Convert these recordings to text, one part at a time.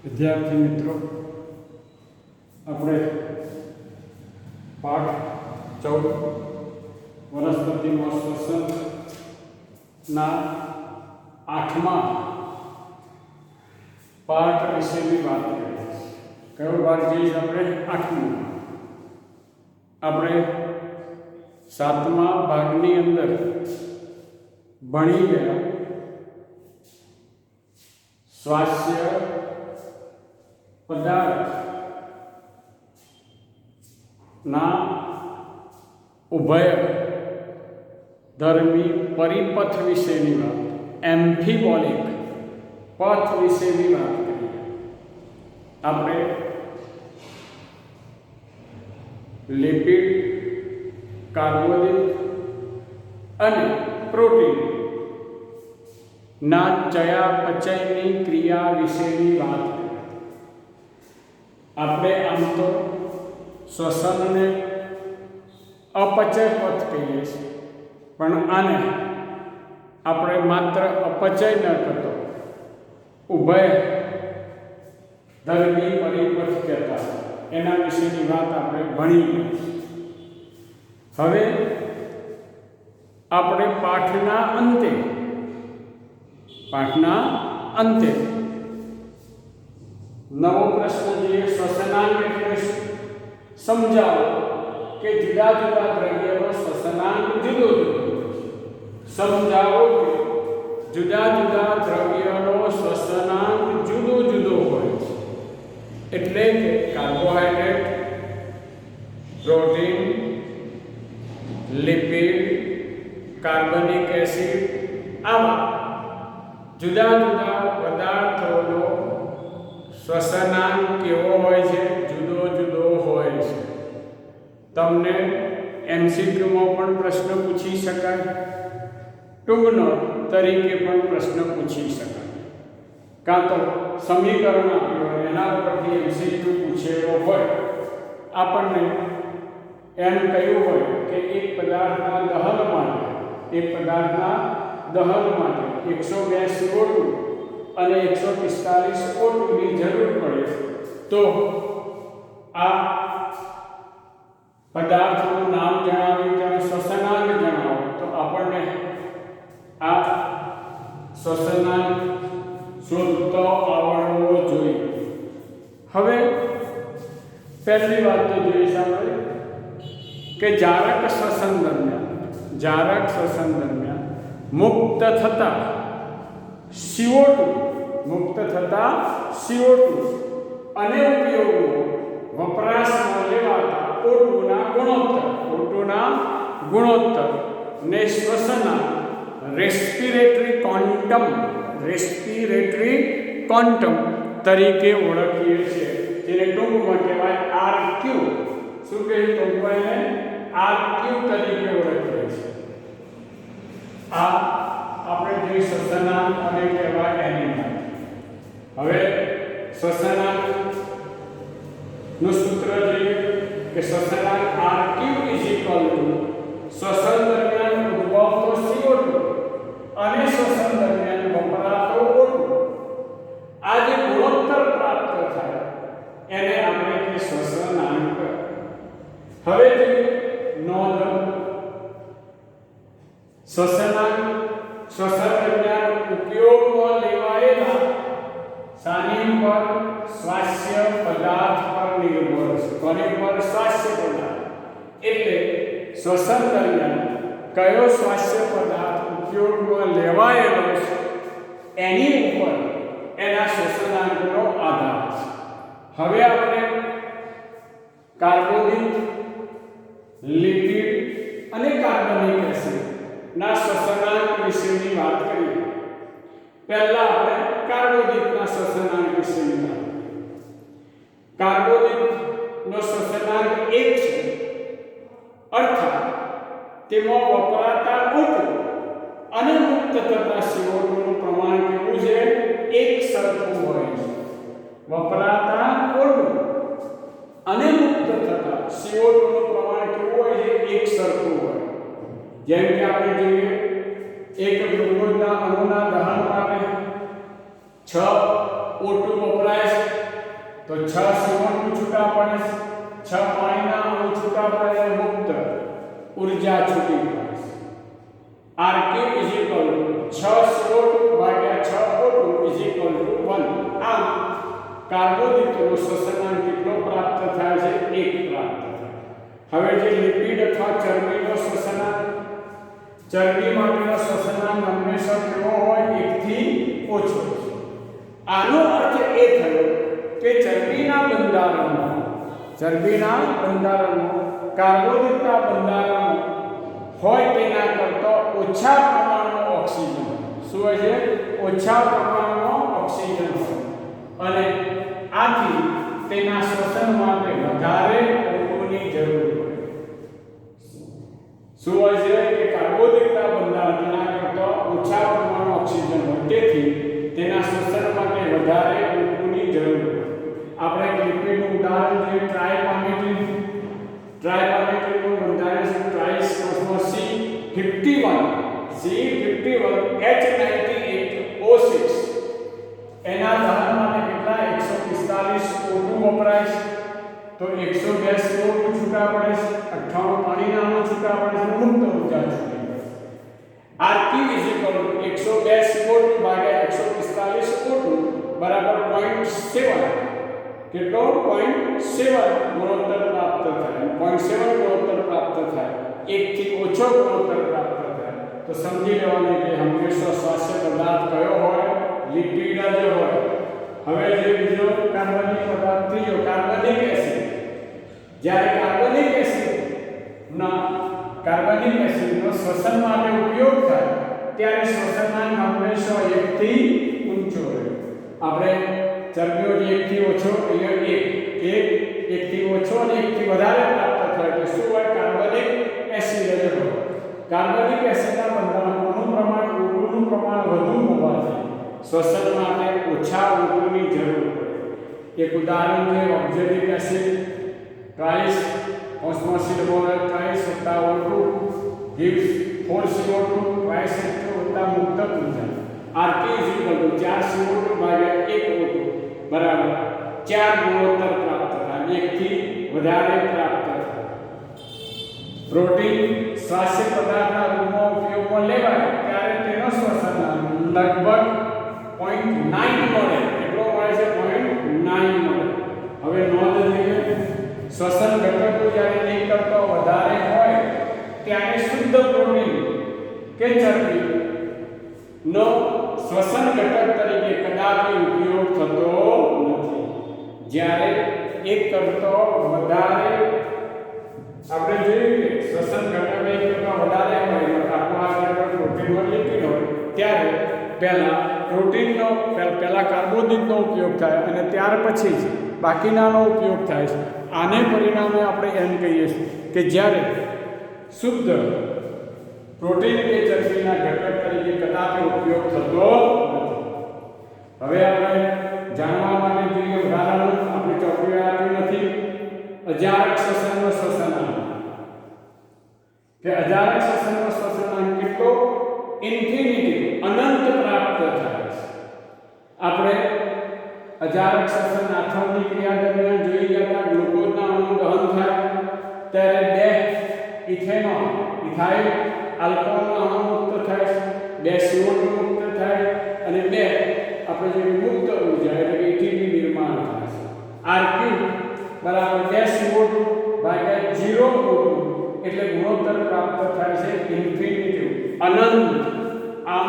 વિદ્યાર્થી મિત્રો, આપણે પાઠ 14 વનસ્પતિમાં શ્વસનના 8મા પાઠ વિશેની વાત કરીએ છીએ. કયો પાઠ છે? આપણે 8મો. આપણે 7મા ભાગની અંદર ભણી ગયા સ્વાસ્થ્ય પદાર્થના ઉભય ધર્મી પરિપથ વિશેની વાત, એમ્ફીબોલિક પથ વિશેની વાત કરીએ. આપણે લિપિડ, કાર્બોદિત અને પ્રોટીન ના ચયાપચયની ક્રિયા વિશેની વાત કરીએ. આપણે આમ તો શ્વસનને અપચય પથ કહીએ છીએ, પણ આને આપણે માત્ર અપચય ન કરતો ઉભય ધર્મી પરિપથ કહેતા, એના વિશેની વાત આપણે ભણી. હવે આપણે પાઠના અંતે નવો પ્રશ્ન જોઈએ. શ્વસનાંગ એટલે સમજાવો કે જુદા જુદા દ્રવ્યોનો શ્વસનાંગ જુદો જુદો. સમજાવો કે જુદા જુદા દ્રવ્યોનો શ્વસનાંગ જુદો જુદો હોય છે. એટલે કે કાર્બોહાઈડ્રેટ, પ્રોટીન, લિપિડ, કાર્બનિક એસિડ, આવા જુદા જુદા પદાર્થોનો શ્વસનાંગ કેવો હોય છે? જુદો જુદો હોય છે. તમને એમસીક્યુમાં પણ પ્રશ્ન પૂછી શકાય, ટૂંકનો તરીકે પણ પ્રશ્ન પૂછી શકાય, કાં તો સમીકરણ આપ્યું હોય એના ઉપરથી એમસીક્યુ પૂછેલો હોય. આપણને એમ કહ્યું હોય કે એક પદાર્થના દહન માટે 102 CO2 અને 145 O2 ની જરૂર પડે, તો આ પદાર્થનું નામ જણાવી તેને શ્વસનાંગ જણાવો, તો આપણને આ શ્વસનાંગ શોધતો આવડવો જોઈએ. હવે પહેલી વાત તો જોઈએ આપણે કે જારક શ્વસન દરમિયાન મુક્ત થતા CO2 અને ઉપયોગમાં વપરાશમાં લેવાતા O2 ના ગુણોત્તર ને શ્વસનાંગ રેસ્પિરેટરી ક્વોન્ટમ તરીકે ઓળખીએ છીએ, જેને ટૂંકમાં કહેવાય RQ. શું કહીએ ટૂંકમાં? એને RQ તરીકે ઓળખીએ છીએ. આ આપણે જે શ્વસનાંગ અને કહેવાય એની. હવે શ્વસનાંગ નું સૂત્ર જોઈએ કે શ્વસનાંગ RQ શ્વસન દરમિયાન ઉદ્ભવતો CO2 અને શ્વસન દરમિયાન વપરાતો O2, આ જે ગુણોત્તર પ્રાપ્ત થાય એને આપણે કે શ્વસનાંક. હવે જે નોંધ, શ્વસન દરમિયાન ઉપયોગમાં લેવાયેલા સાની પર સ્વાસ્થ્ય પદાર્થ પર નિર્ભર છે. કોની પર? સ્વાસ્થ્ય પદાર્થ. એટલે શ્વસન દરમિયાન કયો સ્વાસ્થ્ય પદાર્થ ઉપયોગમાં લેવાયેલો છે એની ઉપર એના શ્વસનાંકનો આધાર છે. હવે આપણે કાર્બોદિત, લિપિડ અને કાર્બનિક એસિડ ના શ્વસનાંક વિશેની વાત કરીએ. પહેલા આપણે કાર્બોદિતના શ્વસનાંક વિશેની વાત કરીએ. કાર્બોદિતનો શ્વસનાંક 1 છે, અર્થાત તેમાં વપરાતા O2 અને મુક્ત થતા CO2 નું પ્રમાણ કેવું છે? એક સરખું હોય છે. વપરાતા O2 અને મુક્ત થતા CO2 નું પ્રમાણ કેવું હોય છે? એક સરખું હોય. જેમ કે આપણે જોઈએ એક ગ્લુકોઝના અણુના દહન માટે 6 O2 વપરાય છે તો 6 CO2 છૂટા પડે છે, 6 પાણીના અણુ છૂટા પડે છે, મુક્ત ઊર્જા છૂટી પડે છે. RQ = 6 CO2 ભાગ્યા 6 O2 = 1. આમ કાર્બોદિતોનો શ્વસનાંક કેટલો પ્રાપ્ત થાય છે? 1 પ્રાપ્ત થાય. હવે જે લિપિડ અથવા ચરબીનો શ્વસનાંક, ચરબી માટેનો શ્વસનાંક હંમેશા કેવો હોય? 1 થી ઓછો. આનો અર્થ એ થયો કે ચરબીના બંધારણમાં કાર્બોદિતના બંધારણમાં હોય તેના કરતા ઓછા પ્રમાણમાં ઓક્સિજન. શું હોય છે? ઓછા પ્રમાણમાં ઓક્સિજન હોય અને આથી તેના શ્વસન માટે વધારે O2ની જરૂર પડે. શું હોય છે કે કાર્બોદિતના બંધારણના કરતા ઓછા પ્રમાણમાં ઓક્સિજન હોય, તેથી તેના શ્વસન માટે વધારે O2ની જરૂર પડે. આપણે લિપિડનું ઉદાહરણ જોઈએ, ટ્રાયપામેટ્રિનનું બંધારણ છે C51H98O6. એના દહન માટે કેટલા? 145 O2 વપરાય છે તો 102 CO2 છૂટા પડે છે, 98 પાણીના અણુ છૂટા પડે છે, મુક્ત ઊર્જા છૂટી પડે છે. RQ = 102 CO2 ભાગ્યા 145 O2 બરાબર 0.7. કેટલો? 0.7 ગુણોત્તર પ્રાપ્ત થાય. 0.7 ગુણોત્તર પ્રાપ્ત થાય, 1 થી ઓછો ગુણોત્તર પ્રાપ્ત થાય. તો સમજી લેવાનું કે હંમેશા સ્વાસ્થ્ય પદાર્થ કયો હોય? લિપિડ જ હોય. હવે જે બીજો કાર્બનિક પદાર્થ ત્રીજો કાર્બનિક એસિડ. જ્યારે કાર્બનિક એસિડનો શ્વસન માટે ઉપયોગ થાય ત્યારે શ્વસનાંક હંમેશા 1 થી ઊંચો રહે. આપણે ચરબીઓ 1 થી ઓછો, અહીંયા 1 થી ઓછો અને 1 થી વધારે પ્રાપ્ત થાય તો શું હોય? કાર્બનિક એસિડ જ હોય. કાર્બનિક એસિડના બંધારણનું પ્રમાણ O2નું પ્રમાણ વધુ હોવાથી શ્વસન માટે ઓછા O2ની જરૂર પડે. એક ઉદાહરણ છે ઓક્ઝેલિક એસિડ ટ્રાઇસ ઓસ્મોસિલ બોલર ટ્રાઇસ વત્તા O2 gives 4 CO2 ટ્રાઇસ વત્તા મુક્ત ઊર્જા. RQ = 4 CO2 ભાગ્યા 1 O2 બરાબર 4 ગુણોત્તર પ્રાપ્ત થાય, 1 થી વધારે પ્રાપ્ત થાય. પ્રોટીન શ્વાસ્ય પદાર્થના રૂપમાં ઉપયોગમાં લેવાય ત્યારે તેનો શ્વસનાંક લગભગ 0.9 મળે. કેટલો મળે છે? 0.9 મળે. હવે નોંધ લઈએ, શ્વસન ઘટકો જ્યારે 1 કરતા વધારે હોય ત્યારે શુદ્ધ પ્રોટીન કે ચરબી નો શ્વસન ઘટક તરીકે કદાપી ઉપયોગ થતો નથી. જ્યારે 1 કરતા વધારે આપણે જોયું કે શ્વસન ઘટક 1 કરતા વધારે હોય, કાર્બોહાઈડ્રેટ, પ્રોટીન હોય, લિપિડ હોય, ત્યારે પહેલા કાર્બોદિતનો ઉપયોગ થાય અને ત્યાર પછી જ બાકીનાનો ઉપયોગ થાય છે. આને પરિણામે આપણે એમ કહીએ છીએ કે જ્યારે શુદ્ધ પ્રોટીન કે ચરબીના ઘટક તરીકે કદાપી ઉપયોગ થતો નથી. હવે આપણે જાણવા માટે જોઈએ ઉદાહરણ આપણે ચોપડી આપી નથી. અજારક શ્વસનનો શ્વસનાંક કે અજારક શ્વસનનો શ્વસનાંક કેટલો? ઇન્ફિનિટી અનંત પ્રાપ્ત થાય છે. આપણે અજારક શ્વસન આથમની ક્રિયા દરમિયાન જોઈ ગયા હતા. ગ્લુકોઝના અણુ દહન થાય ત્યારે 2 ઇથાઇલ આલ્કોહોલના અણુ મુક્ત થાય છે, 2 CO2 મુક્ત થાય અને 2 આપણે જે મુક્ત ઊર્જા એટલે કે એટીપી નિર્માણ થાય છે. RQ બરાબર 2 CO2 ભાગ્યા 0 O2 એટલે ગુણોત્તર પ્રાપ્ત થાય છે ઇન્ફિનિટી અનંત. આમ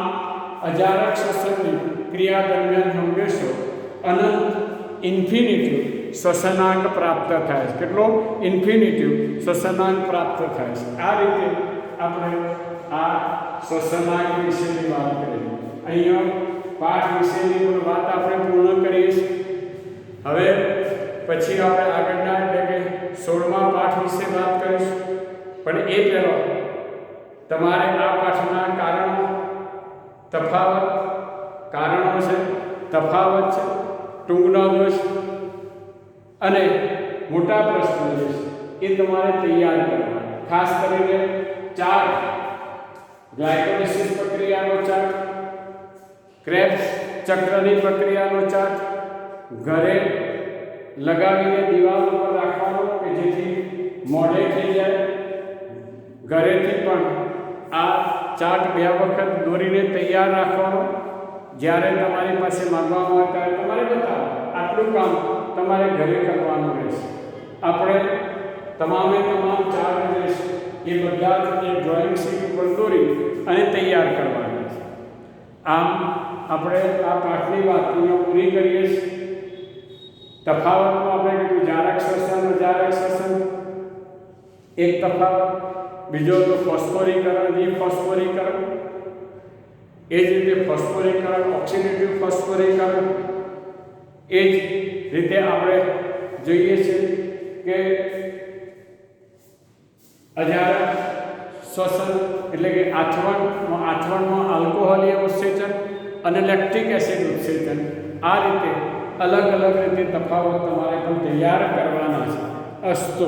અજારક શ્વસનની ક્રિયા દરમિયાન હંમેશા અનંત ઇન્ફિનિટી શ્વસનાંક પ્રાપ્ત થાય છે. કેટલો? ઇન્ફિનિટી શ્વસનાંક પ્રાપ્ત થાય છે. આ રીતે આપણે આ શ્વસનાંક વિશેની વાત કરી. અહીંયા પાઠ વિશેની પણ વાત આપણે પૂર્ણ કરીએ છીએ. હવે પછી આપણે આગળના એટલે કે 16મા પાઠ વિશે વાત કરીશું. પણ એ પહેલાં તમારે આ પાઠના કારણો છે, તફાવત છે, ટૂંકનો દોષ અને મોટા પ્રશ્નો જે છે એ તમારે તૈયાર કરવા. ખાસ કરીને ચાર્ટ, ગ્લાયકોલિસિસ પ્રક્રિયાનો ચાર્ટ, ક્રેબ્સ ચક્રની પ્રક્રિયાનો ચાર્ટ ઘરે લગાવીને દિવાલ ઉપર રાખવાનો કે જેથી મોડે થઈ જાય. ઘરેથી પણ આ ચાર્ટ 2 વખત દોરીને તૈયાર રાખવાનો. જ્યારે તમારી પાસે માંગવામાં આવે ત્યારે તમારે બતાવો. આટલું કામ તમારે ઘરે કરવાનું રહેશે. આપણે તમામે તમામ ચાર્ટ રહેશે એ બધા જ એ ડ્રોઈંગ શીટ ઉપર દોરી અને તૈયાર કરવાના છે. આમ આપણે આ પાઠની વાત અહીંયા પૂરી કરીએ છીએ. તફાવતમાં આપણે કીધું જારક શ્વસન અજારક શ્વસન એક તફાવત, બીજો તો ફોસ્ફોરીકરણ ડિફોસ્ફોરીકરણ. એ જ રીતે ફોસ્ફોરીકરણ ઓક્સિડેટિવ ફોસ્ફોરીકરણ. એ જ રીતે આપણે જોઈએ છીએ કે અજારક શ્વસન એટલે કે આથવણમાં આલ્કોહોલીય ઉત્સેચન અને લેક્ટિક એસિડ ઉત્સેચન. આ રીતે અલગ અલગ રીતે તફાવત તમારે પણ તૈયાર કરવાના છે. અસ્તુ.